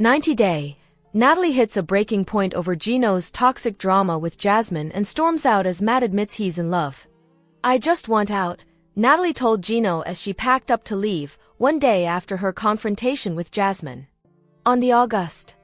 90 Day. Natalie hits a breaking point over Gino's toxic drama with Jasmine and storms out as Matt admits he's in love. "I just want out," Natalie told Gino as she packed up to leave, one day after her confrontation with Jasmine. On the August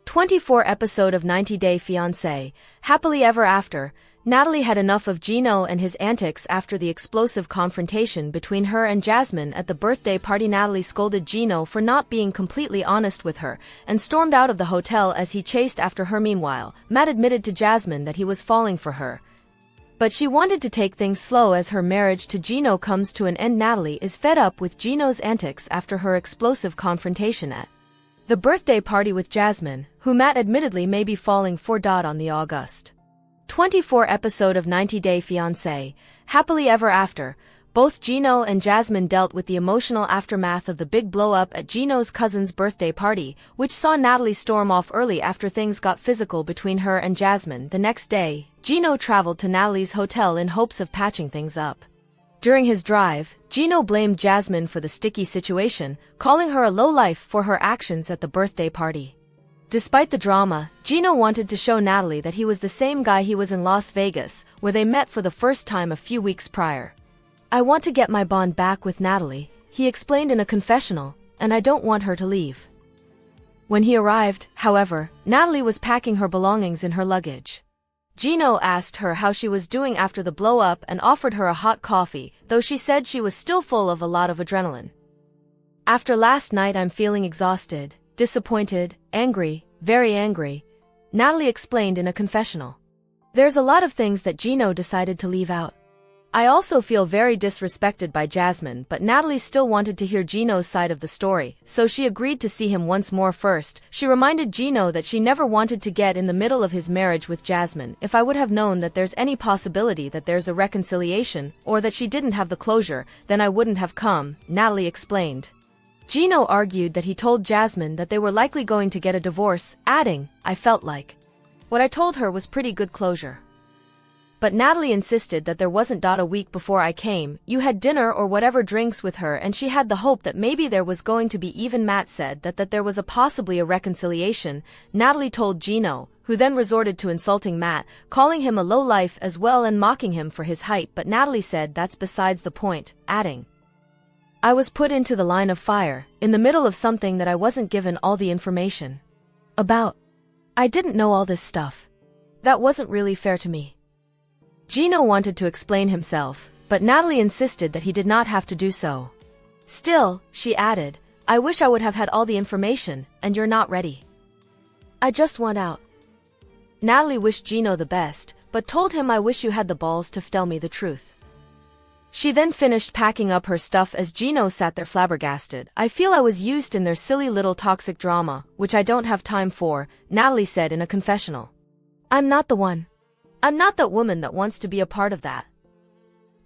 24 episode of 90 Day Fiancé, Happily Ever After, Natalie had enough of Gino and his antics after the explosive confrontation between her and Jasmine at the birthday party. Natalie scolded Gino for not being completely honest with her and stormed out of the hotel as he chased after her. Meanwhile, Matt admitted to Jasmine that he was falling for her, but she wanted to take things slow as her marriage to Gino comes to an end. Natalie is fed up with Gino's antics after her explosive confrontation at the birthday party with Jasmine, who Matt admittedly may be falling for. On the August 24 episode of 90 Day Fiancé, Happily Ever After, both Gino and Jasmine dealt with the emotional aftermath of the big blow-up at Gino's cousin's birthday party, which saw Natalie storm off early after things got physical between her and Jasmine. The next day, Gino traveled to Natalie's hotel in hopes of patching things up. During his drive, Gino blamed Jasmine for the sticky situation, calling her a lowlife for her actions at the birthday party. Despite the drama, Gino wanted to show Natalie that he was the same guy he was in Las Vegas, where they met for the first time a few weeks prior. "I want to get my bond back with Natalie," he explained in a confessional, "and I don't want her to leave." When he arrived, however, Natalie was packing her belongings in her luggage. Gino asked her how she was doing after the blow-up and offered her a hot coffee, though she said she was still full of a lot of adrenaline. "After last night I'm feeling exhausted, disappointed, angry, very angry," Natalie explained in a confessional. There's a lot of things that Gino decided to leave out. "I also feel very disrespected by Jasmine," but Natalie still wanted to hear Gino's side of the story, so she agreed to see him once more. First, she reminded Gino that she never wanted to get in the middle of his marriage with Jasmine. "If I would have known that there's any possibility that there's a reconciliation, or that she didn't have the closure, then I wouldn't have come," Natalie explained. Gino argued that he told Jasmine that they were likely going to get a divorce, adding, "I felt like what I told her was pretty good closure." But Natalie insisted that there wasn't. "A week before I came, you had dinner or whatever drinks with her and she had the hope that maybe there was going to be even." Matt said that there was possibly a reconciliation, Natalie told Gino, who then resorted to insulting Matt, calling him a lowlife as well and mocking him for his height. But Natalie said that's besides the point, adding, "I was put into the line of fire, in the middle of something that I wasn't given all the information about. I didn't know all this stuff. That wasn't really fair to me." Gino wanted to explain himself, but Natalie insisted that he did not have to do so. "Still," she added, "I wish I would have had all the information, and you're not ready. I just want out." Natalie wished Gino the best, but told him, "I wish you had the balls to tell me the truth." She then finished packing up her stuff as Gino sat there flabbergasted. "I feel I was used in their silly little toxic drama, which I don't have time for," Natalie said in a confessional. "I'm not the one. I'm not that woman that wants to be a part of that."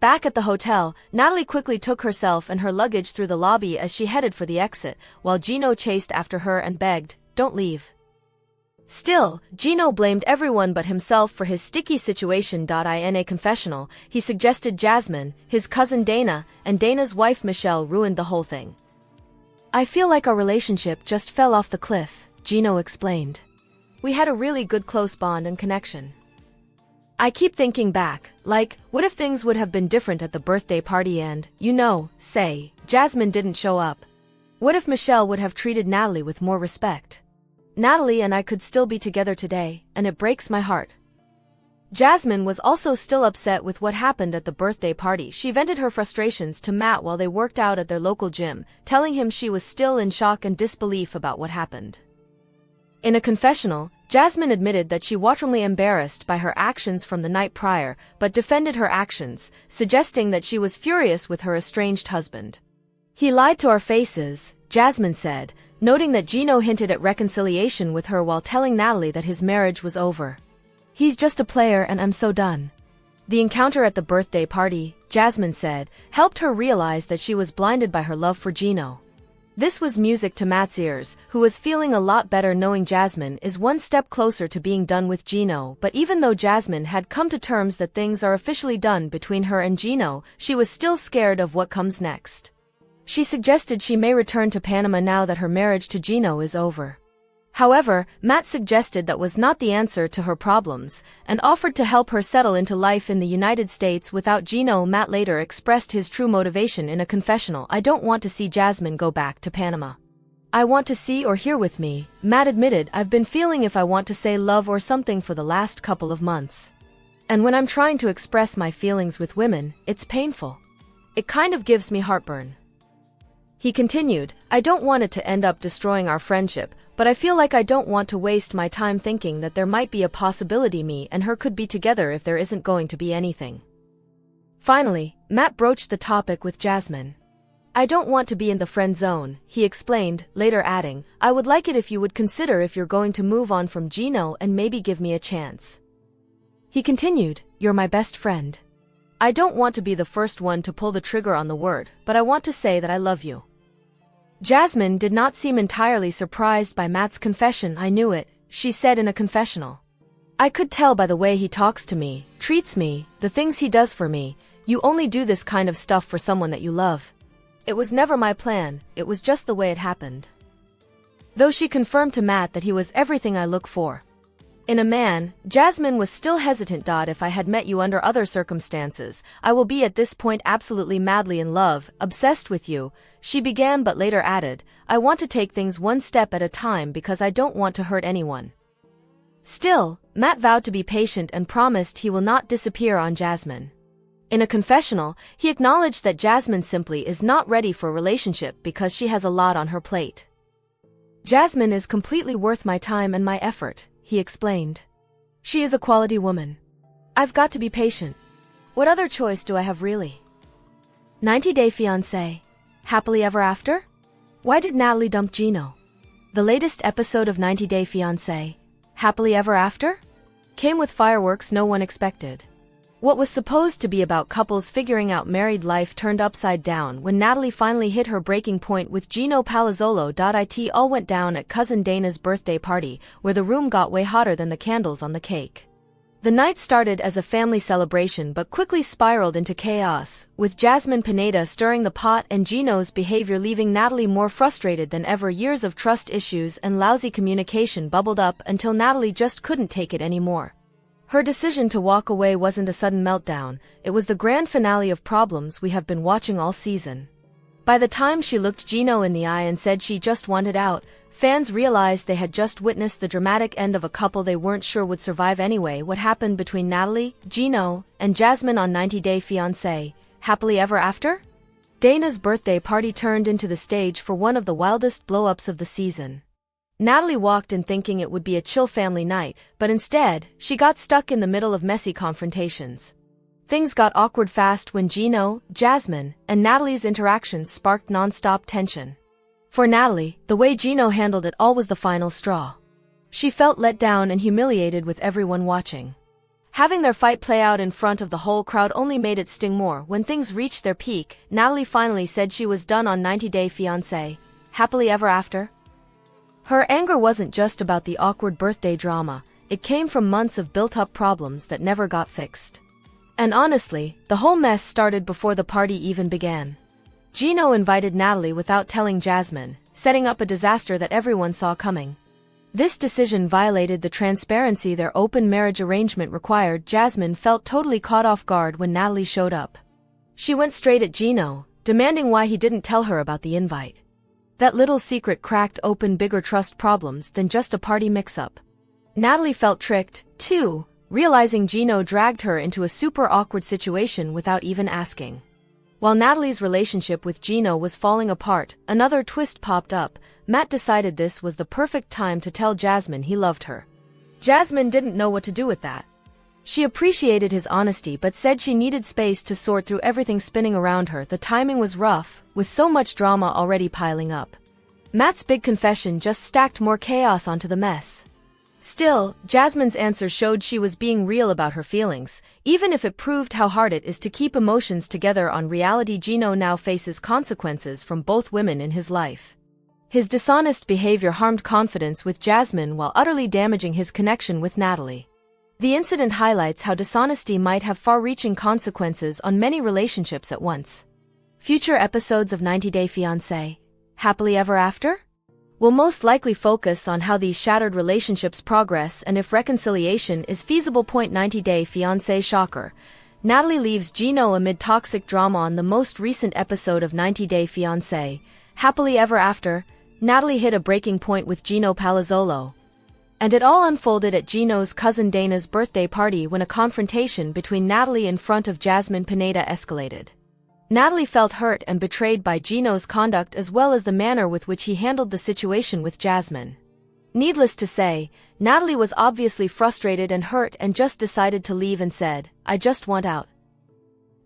Back at the hotel, Natalie quickly took herself and her luggage through the lobby as she headed for the exit, while Gino chased after her and begged, "Don't leave." Still, Gino blamed everyone but himself for his sticky situation. In a confessional, he suggested Jasmine, his cousin Dana, and Dana's wife Michelle ruined the whole thing. "I feel like our relationship just fell off the cliff," Gino explained. "We had a really good close bond and connection. I keep thinking back, like, what if things would have been different at the birthday party and, say, Jasmine didn't show up? What if Michelle would have treated Natalie with more respect? Natalie and I could still be together today, and it breaks my heart." Jasmine was also still upset with what happened at the birthday party. She vented her frustrations to Matt while they worked out at their local gym, telling him she was still in shock and disbelief about what happened. In a confessional, Jasmine admitted that she was warmly embarrassed by her actions from the night prior, but defended her actions, suggesting that she was furious with her estranged husband. "He lied to our faces," Jasmine said, noting that Gino hinted at reconciliation with her while telling Natalie that his marriage was over. "He's just a player and I'm so done." The encounter at the birthday party, Jasmine said, helped her realize that she was blinded by her love for Gino. This was music to Matt's ears, who was feeling a lot better knowing Jasmine is one step closer to being done with Gino. But even though Jasmine had come to terms that things are officially done between her and Gino, she was still scared of what comes next. She suggested she may return to Panama now that her marriage to Gino is over. However, Matt suggested that was not the answer to her problems, and offered to help her settle into life in the United States without Gino. Matt later expressed his true motivation in a confessional. I don't want to see Jasmine go back to Panama. I want to see or hear with me, Matt admitted. I've been feeling if I want to say love or something for the last couple of months. And when I'm trying to express my feelings with women, it's painful. It kind of gives me heartburn. He continued, I don't want it to end up destroying our friendship, but I feel like I don't want to waste my time thinking that there might be a possibility me and her could be together if there isn't going to be anything. Finally, Matt broached the topic with Jasmine. I don't want to be in the friend zone, he explained, later adding, I would like it if you would consider if you're going to move on from Gino and maybe give me a chance. He continued, you're my best friend. I don't want to be the first one to pull the trigger on the word, but I want to say that I love you. Jasmine did not seem entirely surprised by Matt's confession. I knew it, she said in a confessional. I could tell by the way he talks to me, treats me, the things he does for me. You only do this kind of stuff for someone that you love. It was never my plan, it was just the way it happened. Though she confirmed to Matt that he was everything I look for in a man, Jasmine was still hesitant. If I had met you under other circumstances, I will be at this point absolutely madly in love, obsessed with you, she began, but later added, I want to take things one step at a time because I don't want to hurt anyone. Still, Matt vowed to be patient and promised he will not disappear on Jasmine. In a confessional, he acknowledged that Jasmine simply is not ready for a relationship because she has a lot on her plate. Jasmine is completely worth my time and my effort, he explained. She is a quality woman. I've got to be patient. What other choice do I have really? 90 Day Fiancé. Happily Ever After? Why did Natalie dump Gino? The latest episode of 90 Day Fiancé, Happily Ever After, came with fireworks no one expected. What was supposed to be about couples figuring out married life turned upside down when Natalie finally hit her breaking point with Gino Palazzolo. It all went down at cousin Dana's birthday party, where the room got way hotter than the candles on the cake. The night started as a family celebration but quickly spiraled into chaos, with Jasmine Pineda stirring the pot and Gino's behavior leaving Natalie more frustrated than ever. Years of trust issues and lousy communication bubbled up until Natalie just couldn't take it anymore. Her decision to walk away wasn't a sudden meltdown, it was the grand finale of problems we have been watching all season. By the time she looked Gino in the eye and said she just wanted out, fans realized they had just witnessed the dramatic end of a couple they weren't sure would survive anyway. What happened between Natalie, Gino, and Jasmine on 90 Day Fiancé, Happily Ever After? Dana's birthday party turned into the stage for one of the wildest blow-ups of the season. Natalie walked in thinking it would be a chill family night, but instead, she got stuck in the middle of messy confrontations. Things got awkward fast when Gino, Jasmine, and Natalie's interactions sparked non-stop tension. For Natalie, the way Gino handled it all was the final straw. She felt let down and humiliated with everyone watching. Having their fight play out in front of the whole crowd only made it sting more. When things reached their peak, Natalie finally said she was done on 90 Day Fiancé, Happily Ever After. Her anger wasn't just about the awkward birthday drama, it came from months of built-up problems that never got fixed. And honestly, the whole mess started before the party even began. Gino invited Natalie without telling Jasmine, setting up a disaster that everyone saw coming. This decision violated the transparency their open marriage arrangement required. Jasmine felt totally caught off guard when Natalie showed up. She went straight at Gino, demanding why he didn't tell her about the invite. That little secret cracked open bigger trust problems than just a party mix-up. Natalie felt tricked, too, realizing Gino dragged her into a super awkward situation without even asking. While Natalie's relationship with Gino was falling apart, another twist popped up. Matt decided this was the perfect time to tell Jasmine he loved her. Jasmine didn't know what to do with that. She appreciated his honesty but said she needed space to sort through everything spinning around her. The timing was rough, with so much drama already piling up. Matt's big confession just stacked more chaos onto the mess. Still, Jasmine's answer showed she was being real about her feelings, even if it proved how hard it is to keep emotions together on reality. Gino now faces consequences from both women in his life. His dishonest behavior harmed confidence with Jasmine while utterly damaging his connection with Natalie. The incident highlights how dishonesty might have far-reaching consequences on many relationships at once. Future episodes of 90 Day Fiancé, Happily Ever After? We'll most likely focus on how these shattered relationships progress and if reconciliation is feasible. 90-day fiancé shocker. Natalie leaves Gino amid toxic drama on the most recent episode of 90-day fiancé. Happily ever after, Natalie hit a breaking point with Gino Palazzolo. And it all unfolded at Gino's cousin Dana's birthday party when a confrontation between Natalie in front of Jasmine Pineda escalated. Natalie felt hurt and betrayed by Gino's conduct as well as the manner with which he handled the situation with Jasmine. Needless to say, Natalie was obviously frustrated and hurt and just decided to leave and said, "I just want out."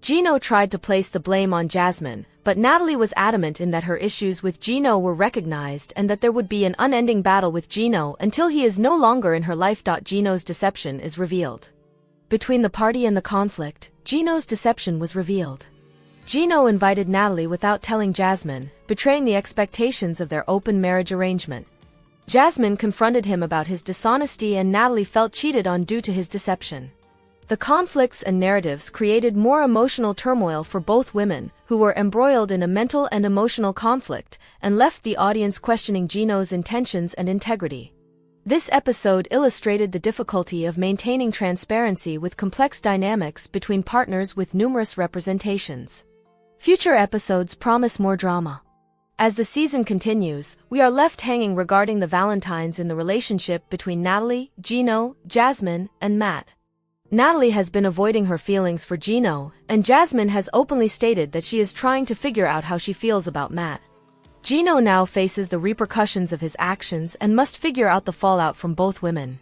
Gino tried to place the blame on Jasmine, but Natalie was adamant in that her issues with Gino were recognized and that there would be an unending battle with Gino until he is no longer in her life. Gino's deception is revealed. Between the party and the conflict, Gino's deception was revealed. Gino invited Natalie without telling Jasmine, betraying the expectations of their open marriage arrangement. Jasmine confronted him about his dishonesty and Natalie felt cheated on due to his deception. The conflicts and narratives created more emotional turmoil for both women, who were embroiled in a mental and emotional conflict, and left the audience questioning Gino's intentions and integrity. This episode illustrated the difficulty of maintaining transparency with complex dynamics between partners with numerous representations. Future episodes promise more drama. As the season continues, we are left hanging regarding the Valentines in the relationship between Natalie, Gino, Jasmine, and Matt. Natalie has been avoiding her feelings for Gino, and Jasmine has openly stated that she is trying to figure out how she feels about Matt. Gino now faces the repercussions of his actions and must figure out the fallout from both women.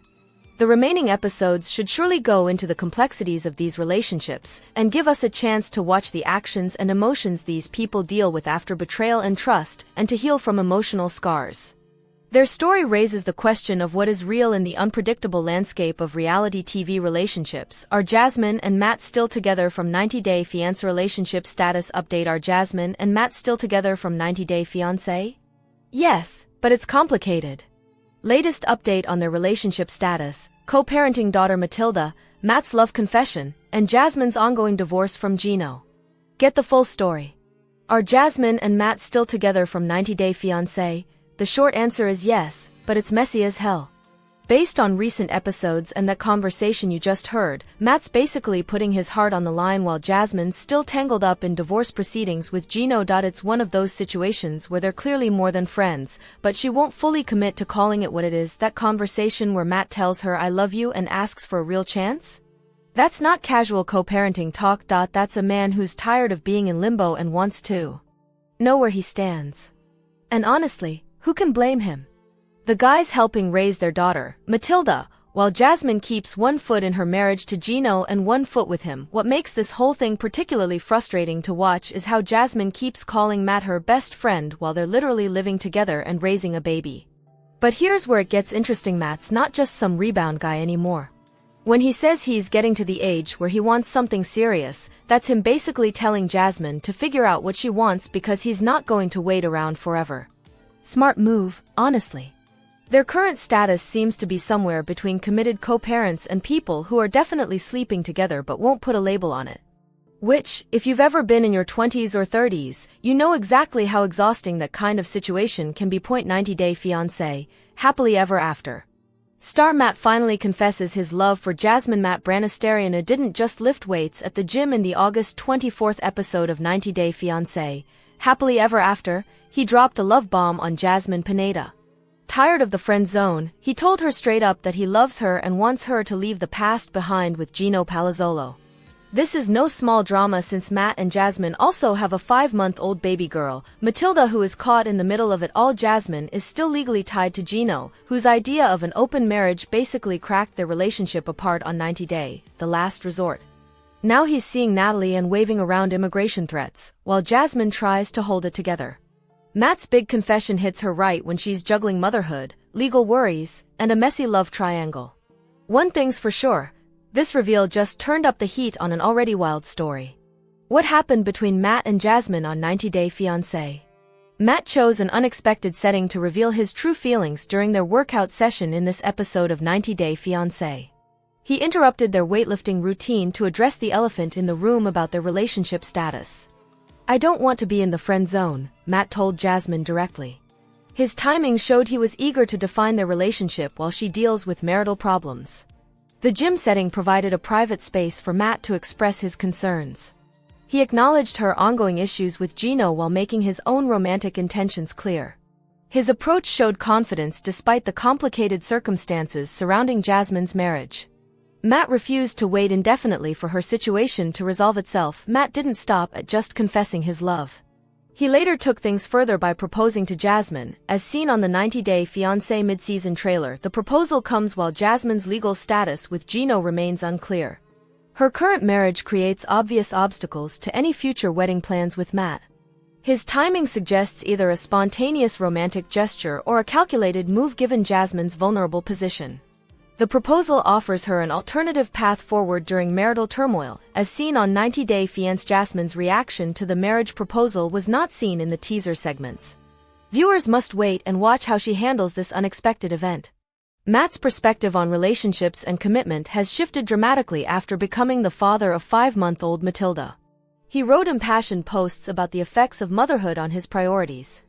The remaining episodes should surely go into the complexities of these relationships and give us a chance to watch the actions and emotions these people deal with after betrayal and trust, and to heal from emotional scars. Their story raises the question of what is real in the unpredictable landscape of reality TV relationships. Are Jasmine and Matt still together from 90-day fiancé? Relationship status update. Are Jasmine and Matt still together from 90-day fiancé? Yes, but it's complicated. Latest update on their relationship status: co-parenting daughter Matilda, Matt's love confession, and Jasmine's ongoing divorce from Gino. Get the full story. Are Jasmine and Matt still together from 90-day fiancé? The short answer is yes, but it's messy as hell. Based on recent episodes and that conversation you just heard, Matt's basically putting his heart on the line while Jasmine's still tangled up in divorce proceedings with Gino. It's one of those situations where they're clearly more than friends, but she won't fully commit to calling it what it is. That conversation where Matt tells her "I love you" and asks for a real chance? That's not casual co-parenting talk. That's a man who's tired of being in limbo and wants to know where he stands. And honestly, who can blame him? The guy's helping raise their daughter, Matilda, while Jasmine keeps one foot in her marriage to Gino and one foot with him. What makes this whole thing particularly frustrating to watch is how Jasmine keeps calling Matt her best friend while they're literally living together and raising a baby. But here's where it gets interesting. Matt's not just some rebound guy anymore. When he says he's getting to the age where he wants something serious, that's him basically telling Jasmine to figure out what she wants because he's not going to wait around forever. Smart move, honestly. Their current status seems to be somewhere between committed co-parents and people who are definitely sleeping together but won't put a label on it. Which, if you've ever been in your 20s or 30s, you know exactly how exhausting that kind of situation can be. 90-day fiancé, happily ever after. Star Matt finally confesses his love for Jasmine. Matt Branasteriana didn't just lift weights at the gym in the August 24th episode of 90-day fiancé. Happily ever after, he dropped a love bomb on Jasmine Pineda. Tired of the friend zone, he told her straight up that he loves her and wants her to leave the past behind with Gino Palazzolo. This is no small drama since Matt and Jasmine also have a 5-month-old baby girl, Matilda, who is caught in the middle of it all. Jasmine is still legally tied to Gino, whose idea of an open marriage basically cracked their relationship apart on 90-day, the last resort. Now he's seeing Natalie and waving around immigration threats, while Jasmine tries to hold it together. Matt's big confession hits her right when she's juggling motherhood, legal worries, and a messy love triangle. One thing's for sure, this reveal just turned up the heat on an already wild story. What happened between Matt and Jasmine on 90-day fiancé? Matt chose an unexpected setting to reveal his true feelings during their workout session in this episode of 90-day fiancé. He interrupted their weightlifting routine to address the elephant in the room about their relationship status. "I don't want to be in the friend zone," Matt told Jasmine directly. His timing showed he was eager to define their relationship while she deals with marital problems. The gym setting provided a private space for Matt to express his concerns. He acknowledged her ongoing issues with Gino while making his own romantic intentions clear. His approach showed confidence despite the complicated circumstances surrounding Jasmine's marriage. Matt refused to wait indefinitely for her situation to resolve itself. Matt didn't stop at just confessing his love. He later took things further by proposing to Jasmine, as seen on the 90-Day Fiancé mid-season trailer. The proposal comes while Jasmine's legal status with Gino remains unclear. Her current marriage creates obvious obstacles to any future wedding plans with Matt. His timing suggests either a spontaneous romantic gesture or a calculated move given Jasmine's vulnerable position. The proposal offers her an alternative path forward during marital turmoil, as seen on 90-Day Fiancé. Jasmine's reaction to the marriage proposal was not seen in the teaser segments. Viewers must wait and watch how she handles this unexpected event. Matt's perspective on relationships and commitment has shifted dramatically after becoming the father of 5-month-old Matilda. He wrote impassioned posts about the effects of motherhood on his priorities.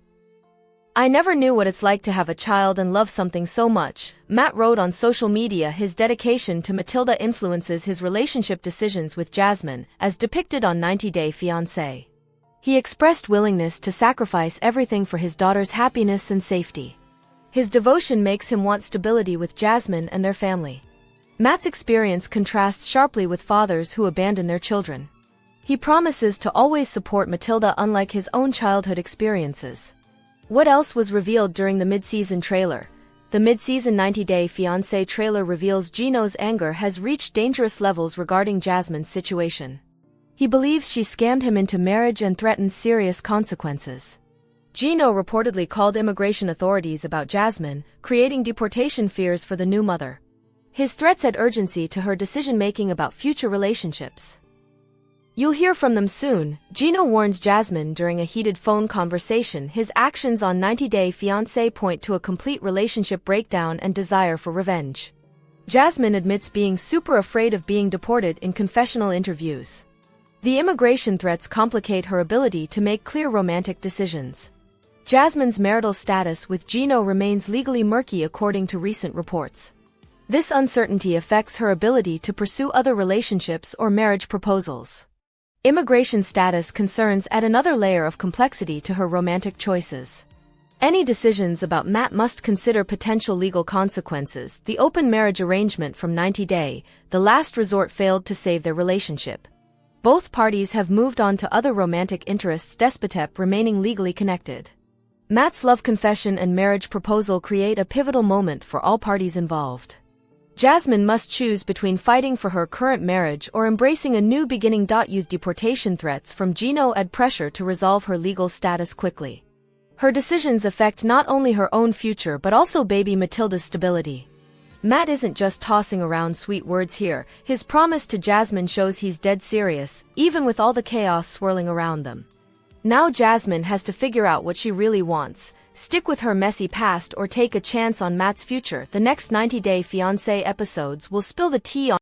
"I never knew what it's like to have a child and love something so much," Matt wrote on social media. His dedication to Matilda influences his relationship decisions with Jasmine, as depicted on 90-Day Fiancé. He expressed willingness to sacrifice everything for his daughter's happiness and safety. His devotion makes him want stability with Jasmine and their family. Matt's experience contrasts sharply with fathers who abandon their children. He promises to always support Matilda unlike his own childhood experiences. What else was revealed during the mid-season trailer? The mid-season 90-Day Fiancé trailer reveals Gino's anger has reached dangerous levels regarding Jasmine's situation. He believes she scammed him into marriage and threatens serious consequences. Gino reportedly called immigration authorities about Jasmine, creating deportation fears for the new mother. His threats add urgency to her decision-making about future relationships. "You'll hear from them soon," Gino warns Jasmine during a heated phone conversation. His actions on 90-Day Fiancé point to a complete relationship breakdown and desire for revenge. Jasmine admits being super afraid of being deported in confessional interviews. The immigration threats complicate her ability to make clear romantic decisions. Jasmine's marital status with Gino remains legally murky according to recent reports. This uncertainty affects her ability to pursue other relationships or marriage proposals. Immigration status concerns add another layer of complexity to her romantic choices. Any decisions about Matt must consider potential legal consequences. The open marriage arrangement from 90-Day, the last resort, failed to save their relationship. Both parties have moved on to other romantic interests, despite remaining legally connected. Matt's love confession and marriage proposal create a pivotal moment for all parties involved. Jasmine must choose between fighting for her current marriage or embracing a new beginning. Youth deportation threats from Gino add pressure to resolve her legal status quickly. Her decisions affect not only her own future but also baby Matilda's stability. Matt isn't just tossing around sweet words here. His promise to Jasmine shows he's dead serious, even with all the chaos swirling around them. Now Jasmine has to figure out what she really wants: stick with her messy past or take a chance on Matt's future. The next 90-Day Fiancé episodes will spill the tea on